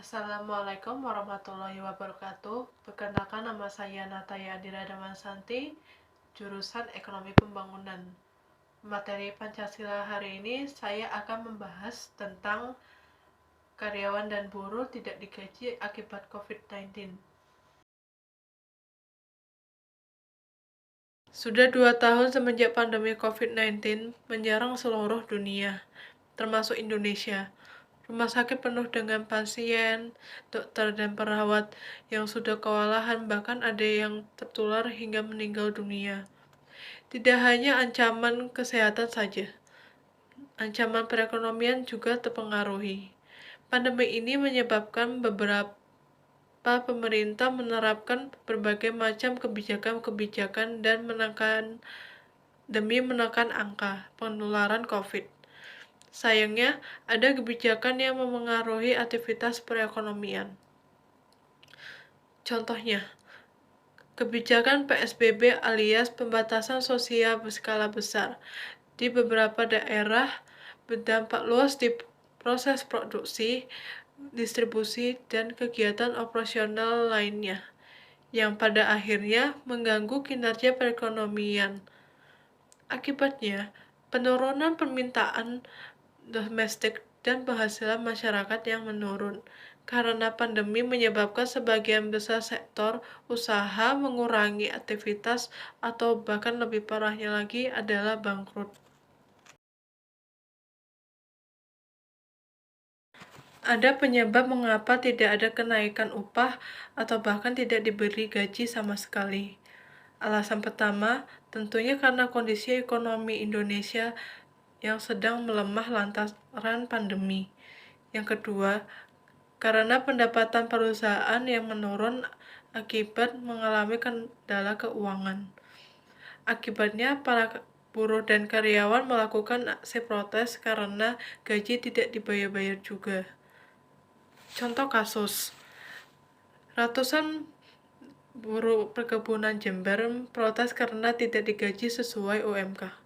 Assalamualaikum warahmatullahi wabarakatuh. Perkenalkan, nama saya Nataya Andira Damasanti, jurusan Ekonomi Pembangunan. Materi Pancasila hari ini saya akan membahas tentang karyawan dan buruh tidak digaji akibat COVID-19. Sudah 2 tahun semenjak pandemi COVID-19 menyerang seluruh dunia, termasuk Indonesia. Rumah sakit penuh dengan pasien, dokter, dan perawat yang sudah kewalahan, bahkan ada yang tertular hingga meninggal dunia. Tidak hanya ancaman kesehatan saja, ancaman perekonomian juga terpengaruhi. Pandemi ini menyebabkan beberapa pemerintah menerapkan berbagai macam kebijakan demi menekan angka penularan COVID. Sayangnya, ada kebijakan yang memengaruhi aktivitas perekonomian. Contohnya, kebijakan PSBB alias pembatasan sosial berskala besar di beberapa daerah berdampak luas di proses produksi, distribusi, dan kegiatan operasional lainnya, yang pada akhirnya mengganggu kinerja perekonomian. Akibatnya, penurunan permintaan domestik dan penghasilan masyarakat yang menurun karena pandemi menyebabkan sebagian besar sektor usaha mengurangi aktivitas atau bahkan lebih parahnya lagi adalah bangkrut. Ada penyebab mengapa tidak ada kenaikan upah atau bahkan tidak diberi gaji sama sekali. Alasan pertama tentunya karena kondisi ekonomi Indonesia yang sedang melemah lantaran pandemi. Yang kedua, karena pendapatan perusahaan yang menurun akibat mengalami kendala keuangan. Akibatnya, para buruh dan karyawan melakukan aksi protes karena gaji tidak dibayar-bayar juga. Contoh kasus, ratusan buruh perkebunan Jember protes karena tidak digaji sesuai UMK.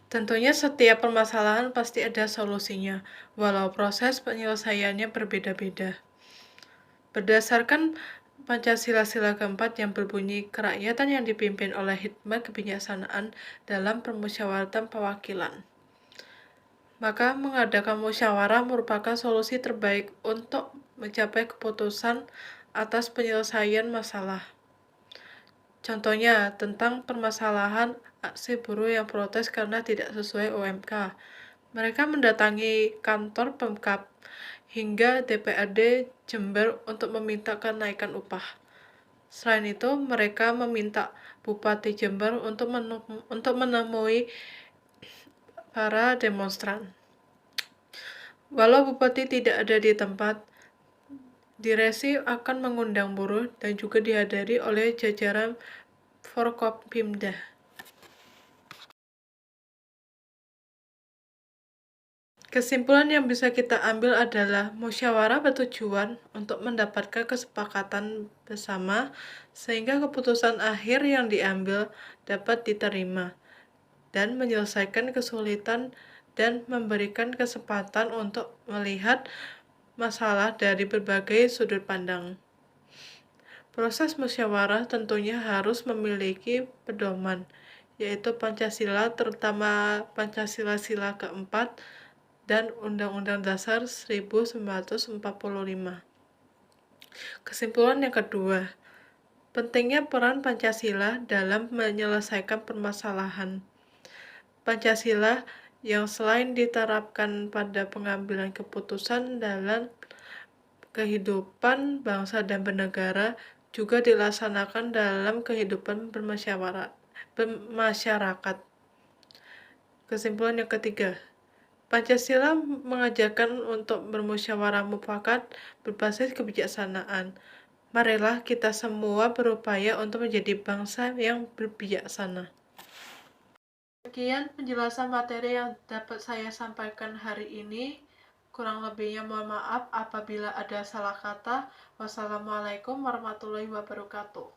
Tentunya setiap permasalahan pasti ada solusinya, walau proses penyelesaiannya berbeda-beda. Berdasarkan Pancasila keempat yang berbunyi kerakyatan yang dipimpin oleh hikmat kebijaksanaan dalam permusyawaratan perwakilan, maka mengadakan musyawarah merupakan solusi terbaik untuk mencapai keputusan atas penyelesaian masalah. Contohnya, tentang permasalahan aksi buruh yang protes karena tidak sesuai UMK. Mereka mendatangi kantor Pemkab hingga DPRD Jember untuk meminta kenaikan upah. Selain itu, mereka meminta Bupati Jember untuk menemui para demonstran. Walau Bupati tidak ada di tempat, Diresi akan mengundang buruh dan juga dihadiri oleh jajaran Forkopimda. Kesimpulan yang bisa kita ambil adalah musyawarah bertujuan untuk mendapatkan kesepakatan bersama sehingga keputusan akhir yang diambil dapat diterima dan menyelesaikan kesulitan dan memberikan kesempatan untuk melihat masalah dari berbagai sudut pandang. Proses musyawarah tentunya harus memiliki pedoman, yaitu Pancasila, terutama Pancasila keempat dan Undang-Undang Dasar 1945. Kesimpulan yang kedua, pentingnya peran Pancasila dalam menyelesaikan permasalahan. Pancasila yang selain diterapkan pada pengambilan keputusan dalam kehidupan bangsa dan bernegara, juga dilaksanakan dalam kehidupan bermasyarakat. Kesimpulan yang ketiga, Pancasila mengajarkan untuk bermusyawarah mufakat berbasis kebijaksanaan. Marilah kita semua berupaya untuk menjadi bangsa yang berbijaksana. Sekian penjelasan materi yang dapat saya sampaikan hari ini. Kurang lebihnya mohon maaf apabila ada salah kata. Wassalamualaikum warahmatullahi wabarakatuh.